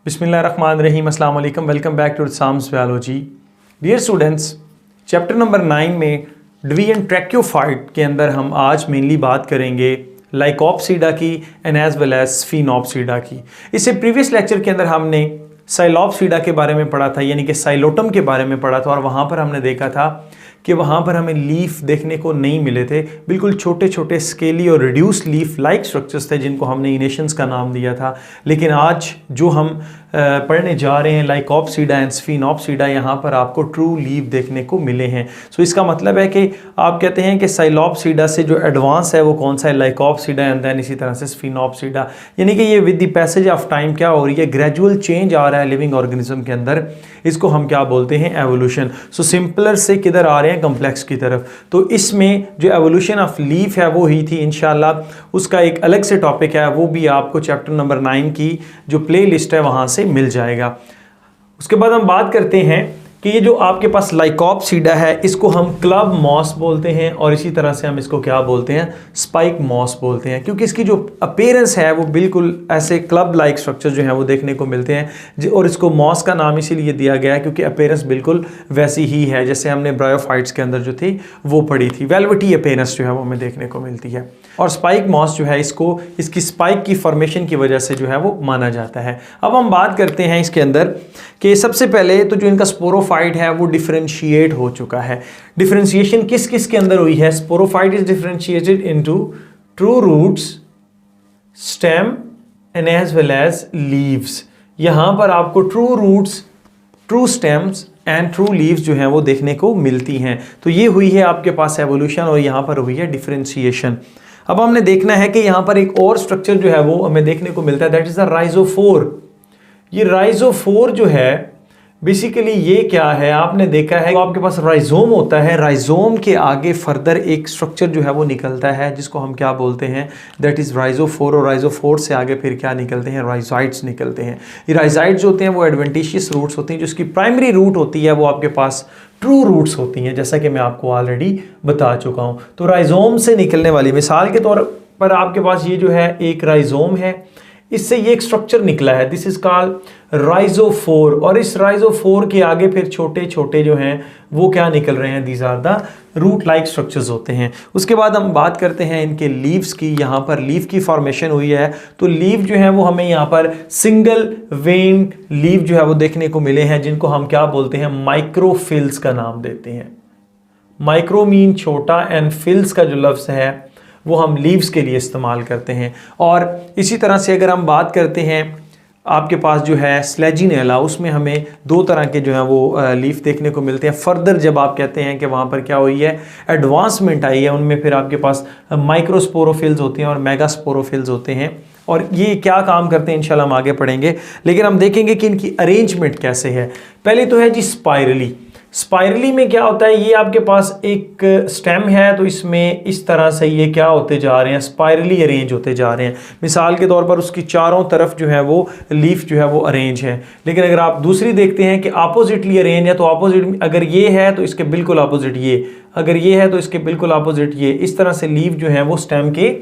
बिस्मिल्लाहिर्रहमानिर्रहीम, अस्सलाम वालेकुम, welcome back to Sam's biology. Dear students, chapter number 9 में ड्वी एंड ट्रैक्योफाइट के अंदर हम आज मेनली बात करेंगे लाइकोप्सीडा की एंड एज वेल एज स्फीनोप्सीडा की। इससे प्रीवियस लेक्चर के अंदर हमने साइलोप्सीडा के बारे में पढ़ा था, यानी कि साइलोटम के बारे में पढ़ा था, और वहाँ पर हमने देखा था कि वहाँ पर हमें लीफ देखने को नहीं मिले थे। बिल्कुल छोटे छोटे स्केली और रिड्यूस लीफ लाइक स्ट्रक्चर्स थे जिनको हमने इनेशंस का नाम दिया था। लेकिन आज जो हम पढ़ने जा रहे हैं लाइकोप्सीडा एंड स्फीनोप्सीडा, यहाँ पर आपको ट्रू लीफ देखने को मिले हैं। सो इसका मतलब है कि आप कहते हैं कि साइलोप्सीडा से जो एडवांस है वो कौन सा है, लाइकोप्सीडा, एंड देन इसी तरह से स्फीनोप्सीडा। यानी कि ये with the passage of time क्या हो रही है, ग्रेजुअल चेंज आ रहा है लिविंग ऑर्गेनिज्म के अंदर। इसको हम क्या बोलते हैं, एवोल्यूशन। सो सिंपलर से किधर आ रहे हैं, कम्प्लेक्स की तरफ। तो इसमें जो एवोल्यूशन ऑफ लीफ है वो ही थी। इंशाल्लाह उसका एक अलग से टॉपिक है, वो भी आपको चैप्टर नंबर 9 की जो प्ले लिस्ट है वहाँ से मिल जाएगा। उसके बाद हम बात करते हैं कि ये जो आपके पास लाइकोप्सीडा है इसको हम क्लब मॉस बोलते हैं, और इसी तरह से हम इसको क्या बोलते हैं, स्पाइक मॉस बोलते हैं, क्योंकि इसकी जो अपीयरेंस है वो बिल्कुल ऐसे क्लब लाइक स्ट्रक्चर जो है वो देखने को मिलते हैं। और इसको मॉस का नाम इसीलिए दिया गया है क्योंकि अपीयरेंस बिल्कुल वैसी ही है जैसे हमने ब्रायोफाइट्स के अंदर जो थी वो पढ़ी थी। वेलवेटी अपीयरेंस जो है वो हमें देखने को मिलती है। और स्पाइक मॉस जो है इसको इसकी स्पाइक की फॉर्मेशन की वजह से जो है वो माना जाता है। अब हम बात करते हैं इसके अंदर कि सबसे पहले तो जो इनका स्पोरोफाइट है वो डिफरेंशिएट हो चुका है। डिफरेंशिएशन किस किस के अंदर हुई है, sporophyte is differentiated into true roots, stem and as well as leaves. यहां पर आपको true roots, true stems and true leaves जो हैं वो देखने को मिलती हैं। तो ये हुई है आपके पास एवोल्यूशन, और यहां पर हुई है डिफरेंशिएशन। अब हमने देखना है कि यहां पर एक और स्ट्रक्चर जो है वो हमें देखने को मिलता है, दैट इज द राइजोफोर। ये राइजोफोर जो है बेसिकली ये क्या है, आपने देखा है तो आपके पास राइजोम होता है, राइजोम के आगे फर्दर एक स्ट्रक्चर जो है वो निकलता है जिसको हम क्या बोलते हैं, दैट इज राइजोफोर। और राइजोफोर से आगे फिर क्या निकलते हैं, राइजाइड्स निकलते हैं। ये राइजाइड्स होते हैं वो एडवेंटिशियस रूट्स होती हैं, जिसकी प्राइमरी रूट होती है वो आपके पास ट्रू रूट्स होती हैं, जैसा कि मैं आपको ऑलरेडी बता चुका हूँ। तो राइजोम से निकलने वाली, मिसाल के तौर पर आपके पास ये जो है एक राइजोम है, इससे ये एक स्ट्रक्चर निकला है, दिस इज कॉल्ड राइजोफोर। और इस राइजोफोर के आगे फिर छोटे छोटे जो हैं वो क्या निकल रहे हैं, these are the root like structures होते हैं। उसके बाद हम बात करते हैं इनके लीव्स की। यहाँ पर लीव की फॉर्मेशन हुई है, तो लीव जो है वो हमें यहाँ पर सिंगल वेन लीव जो है वो देखने को मिले हैं, जिनको हम क्या बोलते हैं, माइक्रोफिल्स का नाम देते हैं। माइक्रो मीन छोटा, एंड फिल्स का जो लफ्ज़ है वो हम लीव्स के लिए इस्तेमाल करते हैं। और इसी तरह से अगर हम बात करते हैं आपके पास जो है स्लेजिनेला, उसमें हमें दो तरह के जो है वो लीफ देखने को मिलते हैं। फर्दर जब आप कहते हैं कि वहाँ पर क्या हुई है, एडवांसमेंट आई है, उनमें फिर आपके पास माइक्रोस्पोरोफिल्स होते हैं और मेगास्पोरोफिल्स होते हैं। और ये क्या काम करते हैं इंशाल्लाह हम आगे पढ़ेंगे, लेकिन हम देखेंगे कि इनकी अरेंजमेंट कैसे है। पहले तो है जी स्पाइरली। स्पाइरली में क्या होता है, ये आपके पास एक स्टेम है, तो इसमें इस तरह से ये क्या होते जा रहे हैं, स्पाइरली अरेंज होते जा रहे हैं। मिसाल के तौर पर उसकी चारों तरफ जो है वो लीफ जो है वो अरेंज है। लेकिन अगर आप दूसरी देखते हैं कि अपोजिटली अरेंज है, तो अपोजिट अगर ये है तो इसके बिल्कुल अपोजिट ये, अगर ये है तो इसके बिल्कुल अपोजिट ये। इस तरह से लीफ जो है वो स्टेम के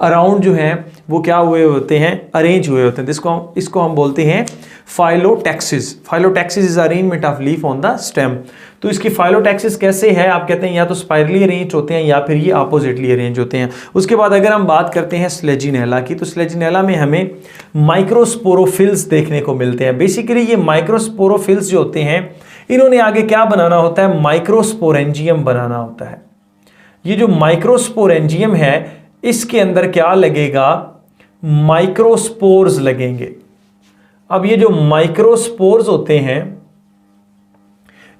अराउंड जो है वो क्या हुए होते हैं, अरेंज हुए होते हैं। इसको हम बोलते हैं phyllotaxis. Phyllotaxis is arrangement of leaf on the stem. तो इसकी फाइलोटैक्सिस कैसे है, आप कहते हैं या तो स्पाइरली अरेंज होते हैं या फिर ये अपोजिटली अरेंज होते हैं। उसके बाद अगर हम बात करते हैं स्लेजिनेला की, तो स्लेजिनेला में हमें माइक्रोस्पोरोफिल्स देखने को मिलते हैं। बेसिकली ये माइक्रोस्पोरोफिल्स जो होते हैं, इन्होंने आगे क्या बनाना होता है, माइक्रोस्पोरेंजियम बनाना होता है। ये जो माइक्रोस्पोरेंजियम है इसके अंदर क्या लगेगा, माइक्रोस्पोर्स लगेंगे। अब ये जो माइक्रोस्पोर्स होते हैं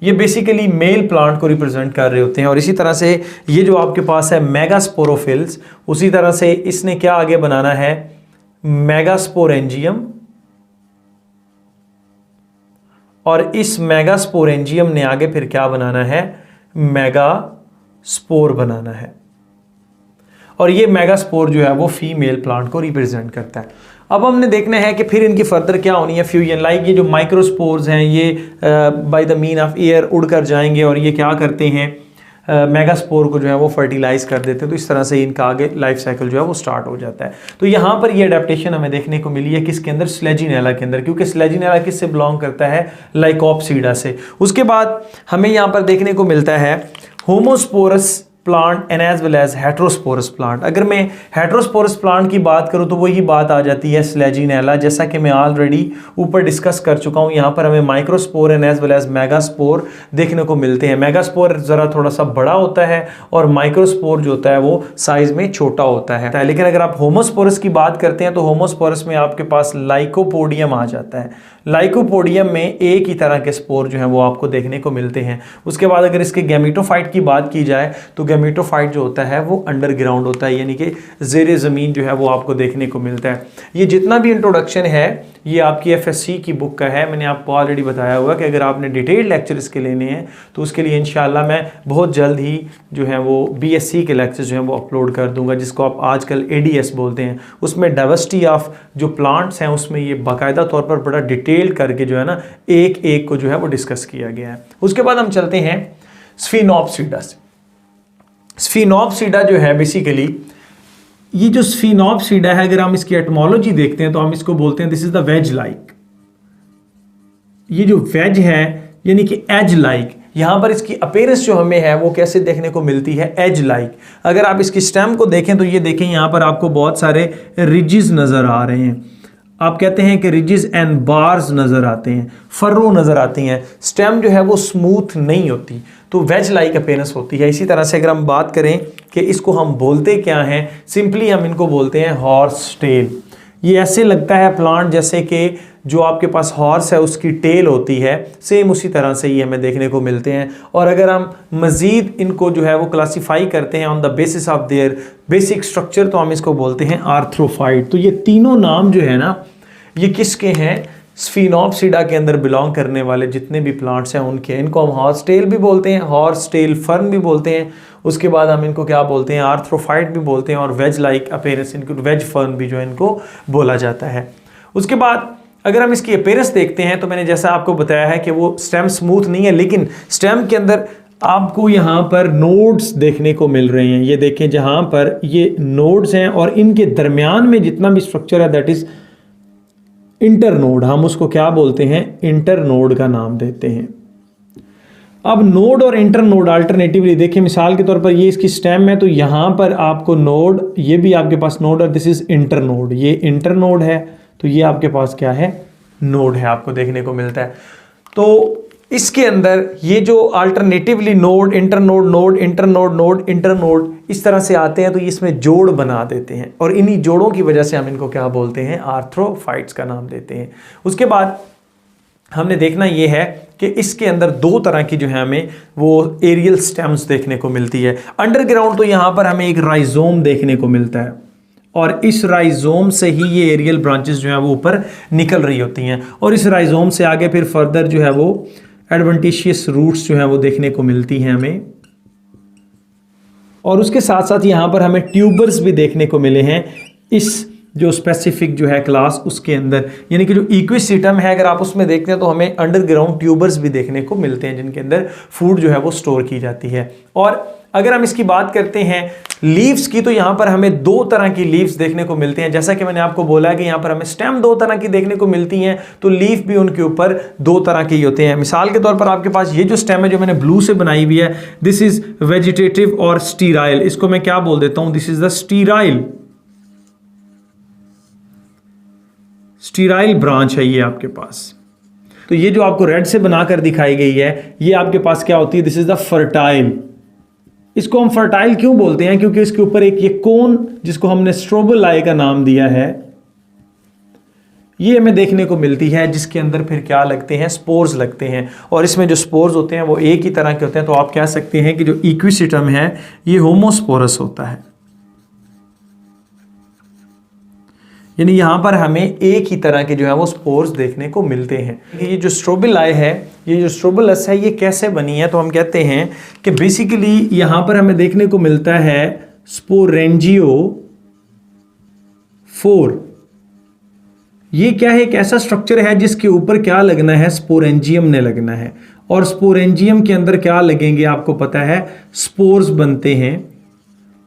ये बेसिकली मेल प्लांट को रिप्रेजेंट कर रहे होते हैं। और इसी तरह से ये जो आपके पास है मेगास्पोरोफिल्स, उसी तरह से इसने क्या आगे बनाना है, मेगास्पोरेंजियम। और इस मेगास्पोरेंजियम ने आगे फिर क्या बनाना है, मेगास्पोर बनाना है। और ये मेगास्पोर जो है वो फीमेल प्लांट को रिप्रेजेंट करता है। अब हमने देखना है कि फिर इनकी फर्दर क्या होनी है, फ्यूजन। लाइक ये जो माइक्रोस्पोर्स हैं ये by the mean of air उड़कर जाएंगे और ये क्या करते हैं, मेगास्पोर को जो है वो फर्टिलाइज कर देते हैं, तो इस तरह से इनका आगे लाइफ साइकिल जो है वो स्टार्ट हो जाता है। तो यहाँ पर ये अडेप्टेशन हमें देखने को मिली है किसके अंदर, स्लेजिनेला के अंदर, क्योंकि स्लेजिनेला किससे बिलोंग करता है, लाइकोप्सीडा से। उसके बाद हमें यहाँ पर देखने को मिलता है homosporous plant and as well as heterosporous plant. अगर मैं हेट्रोस्पोरस प्लांट की बात करूं तो वही बात आ जाती है स्लेजिनेला, जैसा कि मैं ऑलरेडी ऊपर डिस्कस कर चुका हूं। यहां पर हमें microspore and as well as megaspore देखने को मिलते हैं। मेगास्पोर जरा थोड़ा सा बड़ा होता है और माइक्रोस्पोर जो होता है वो साइज में छोटा होता है। लेकिन अगर आप होमोस्पोरस की बात करते हैं तो होमोस्पोरस में आपके पास लाइकोपोडियम आ जाता है। लाइकोपोडियम में एक ही तरह के स्पोर जो है वो आपको देखने को मिलते हैं। उसके बाद अगर इसके गैमेटोफाइट की बात की जाए तो गैमेटोफाइट जो होता है वो अंडरग्राउंड होता है, यानी कि ज़ेरे ज़मीन जो है वो आपको देखने को मिलता है। ये जितना भी इंट्रोडक्शन है ये आपकी एफएससी की बुक का है। मैंने आपको ऑलरेडी बताया हुआ कि अगर आपने डिटेल्ड लेक्चर इसके लेने हैं तो उसके लिए इंशाल्लाह मैं बहुत जल्द ही जो है वो बीएससी के लेक्चर जो हैं वो अपलोड कर दूंगा, जिसको आप आजकल एडीएस बोलते हैं। उसमें डाइवर्सिटी ऑफ जो प्लांट्स हैं उसमें ये बाकायदा तौर पर बड़ा डिटेल करके जो है ना एक एक को जो है वो डिस्कस किया गया है। उसके बाद हम चलते हैं स्फिनोप्सिडा से। स्फिनोप्सिडा जो है बेसिकली ये जो स्फिनोप्सिडा है, अगर हम इसकी एटमोलॉजी देखते हैं तो हम इसको बोलते हैं this is the ways like. ये जो वेज है यानी कि एज लाइक, यहां पर इसकी अपीयरेंस जो हमें है वो कैसे देखने को मिलती है, एज लाइक। अगर आप इसकी स्टेम को देखें तो ये देखें यहां पर आपको बहुत सारे रिजेस नजर आ रहे हैं। आप कहते हैं कि रिजेस एंड बार्स नजर आते हैं, फर्रो नजर आती हैं। स्टेम जो है वो स्मूथ नहीं होती, तो वेज लाइक अपीयरेंस होती है। इसी तरह से अगर हम बात करें कि इसको हम बोलते क्या हैं, सिंपली हम इनको बोलते हैं हॉर्स टेल। ये ऐसे लगता है प्लांट जैसे कि जो आपके पास हॉर्स है उसकी टेल होती है, सेम उसी तरह से ये हमें देखने को मिलते हैं। और अगर हम मज़ीद इनको जो है वो क्लासीफाई करते हैं on the basis of their basic structure तो हम इसको बोलते हैं आर्थ्रोफाइट। तो ये तीनों नाम जो है ना ये किसके हैं, स्फिनोप्सिडा के अंदर बिलोंग करने वाले जितने भी प्लांट्स हैं उनके। इनको हम हॉर्स टेल भी बोलते हैं, हॉर्स टेल फर्न भी बोलते हैं। उसके बाद हम इनको क्या बोलते हैं, आर्थ्रोफाइट भी बोलते हैं, और वेज लाइक अपीयरेंस इनको वेज फर्न भी जो इनको बोला जाता है। उसके बाद अगर हम इसकी अपीयरेंस देखते हैं तो मैंने जैसा आपको बताया है कि वो स्टेम स्मूथ नहीं है, लेकिन स्टेम के अंदर आपको यहाँ पर नोड्स देखने को मिल रहे हैं। ये देखें जहाँ पर ये नोड्स हैं और इनके दरमियान में जितना भी स्ट्रक्चर है दैट इज इंटरनोड। हम उसको क्या बोलते हैं, इंटरनोड का नाम देते हैं। अब नोड और इंटरनोड अल्टरनेटिवली देखिए, मिसाल के तौर पर ये इसकी स्टेम है तो यहाँ पर आपको नोड, ये भी आपके पास नोड और दिस इज इंटरनोड। ये इंटरनोड है तो ये आपके पास क्या है, नोड है, आपको देखने को मिलता है। तो इसके अंदर ये जो alternatively node internode node internode node internode इस तरह से आते हैं तो इसमें जोड़ बना देते हैं, और इन्हीं जोड़ों की वजह से हम इनको क्या बोलते हैं, आर्थ्रोफाइट्स का नाम देते हैं। उसके बाद हमने देखना ये है कि इसके अंदर दो तरह की जो है हमें वो एरियल स्टेम्स देखने को मिलती है। अंडरग्राउंड तो यहाँ पर हमें एक राइजोम देखने को मिलता है, और इस राइजोम से ही ये एरियल ब्रांचेस जो है वो ऊपर निकल रही होती हैं, और इस राइजोम से आगे फिर फर्दर जो है वो एडवेंटिशियस रूट्स जो है वो देखने को मिलती हैं हमें। और उसके साथ साथ यहाँ पर हमें ट्यूबर्स भी देखने को मिले हैं इस जो स्पेसिफिक जो है क्लास उसके अंदर, यानी कि जो इक्विसिस्टम है अगर आप उसमें देखते हैं तो हमें अंडरग्राउंड ट्यूबर्स भी देखने को मिलते हैं जिनके अंदर फूड जो है वो स्टोर की जाती है। और अगर हम इसकी बात करते हैं लीव्स की तो यहाँ पर हमें दो तरह की लीव्स देखने को मिलती हैं। जैसा कि मैंने आपको बोला कि यहाँ पर हमें स्टेम दो तरह की देखने को मिलती हैं, तो लीफ भी उनके ऊपर दो तरह के होते हैं। मिसाल के तौर पर आपके पास ये जो स्टेम है जो मैंने ब्लू से बनाई हुई है, दिस इज वेजिटेटिव और स्टीराइल। इसको मैं क्या बोल देता हूं, this is the sterile branch है ये आपके पास। तो ये जो आपको रेड से बनाकर दिखाई गई है ये आपके पास क्या होती है, दिस इज द फर्टाइल। इसको हम फर्टाइल क्यों बोलते हैं, क्योंकि इसके ऊपर एक ये कोन जिसको हमने स्ट्रोबोलाई का नाम दिया है ये हमें देखने को मिलती है, जिसके अंदर फिर क्या लगते हैं, स्पोर्स लगते हैं। और इसमें जो स्पोर्स होते हैं वो एक ही तरह के होते हैं, तो आप कह सकते हैं कि जो इक्विसिस्टम है ये होमोस्पोरस होता है। यानी यहां पर हमें एक ही तरह के जो है वो स्पोर्स देखने को मिलते हैं। ये जो स्ट्रोबिलाई है, ये जो स्ट्रोबुलस है, ये कैसे बनी है, तो हम कहते हैं कि बेसिकली यहां पर हमें देखने को मिलता है स्पोरेंजियो 4। ये क्या है, एक ऐसा स्ट्रक्चर है जिसके ऊपर क्या लगना है, स्पोरेंजियम ने लगना है। और स्पोरेंजियम के अंदर क्या लगेंगे आपको पता है, स्पोर्स बनते हैं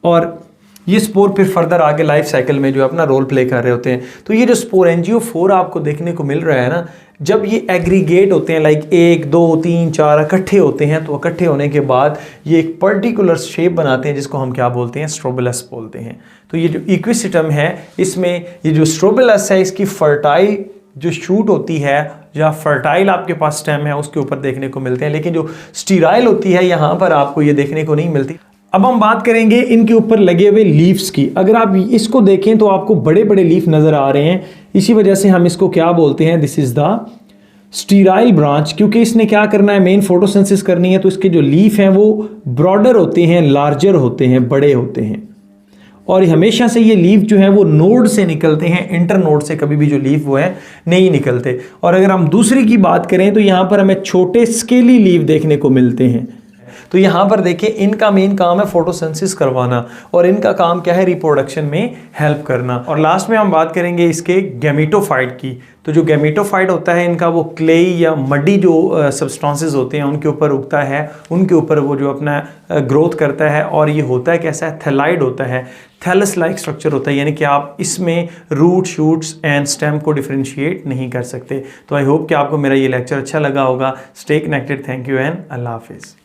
और ये स्पोर फिर फर्दर आगे लाइफ साइकिल में जो अपना रोल प्ले कर रहे होते हैं। तो ये जो स्पोरेंजियोफोर आपको देखने को मिल रहा है ना, जब ये एग्रीगेट होते हैं लाइक 1 2 3 4 इकट्ठे होते हैं, तो इकट्ठे होने के बाद ये एक पर्टिकुलर शेप बनाते हैं जिसको हम क्या बोलते हैं, स्ट्रोबिलस बोलते हैं। तो ये जो इक्विसिस्टम है इसमें ये जो स्ट्रोबिलस है इसकी फर्टाइल जो शूट होती है या फर्टाइल आपके पास स्टेम है उसके ऊपर देखने को मिलते हैं, लेकिन जो स्टीराइल होती है यहाँ पर आपको ये देखने को नहीं मिलती। अब हम बात करेंगे इनके ऊपर लगे हुए लीव्स की। अगर आप इसको देखें तो आपको बड़े बड़े लीफ नजर आ रहे हैं, इसी वजह से हम इसको क्या बोलते हैं, this is the sterile branch, क्योंकि इसने क्या करना है, मेन फोटोसिंथेसिस करनी है। तो इसके जो लीफ हैं वो ब्रॉडर होते हैं, लार्जर होते हैं, बड़े होते हैं और हमेशा से ये लीफ जो है वो नोड से निकलते हैं, इंटर नोड से कभी भी जो लीफ वो है नहीं निकलते। और अगर हम दूसरी की बात करें तो यहाँ पर हमें छोटे स्केली लीफ देखने को मिलते हैं। तो यहाँ पर देखिए इनका मेन काम है फोटोसिंथेसिस करवाना और इनका काम क्या है, रिप्रोडक्शन में हेल्प करना। और लास्ट में हम बात करेंगे इसके गैमेटोफाइट की। तो जो गैमेटोफाइट होता है इनका वो क्ले या मड्डी जो सब्सटेंसेस होते हैं उनके ऊपर उगता है, उनके ऊपर वो जो अपना ग्रोथ करता है। और ये होता है कैसा है, थैलाइड होता है, थैलस लाइक स्ट्रक्चर होता है, यानी कि आप इसमें रूट शूट्स एंड स्टेम को डिफरेंशिएट नहीं कर सकते। तो आई होप कि आपको मेरा ये लेक्चर अच्छा लगा होगा। Stay connected, thank you and अल्लाह हाफिज़।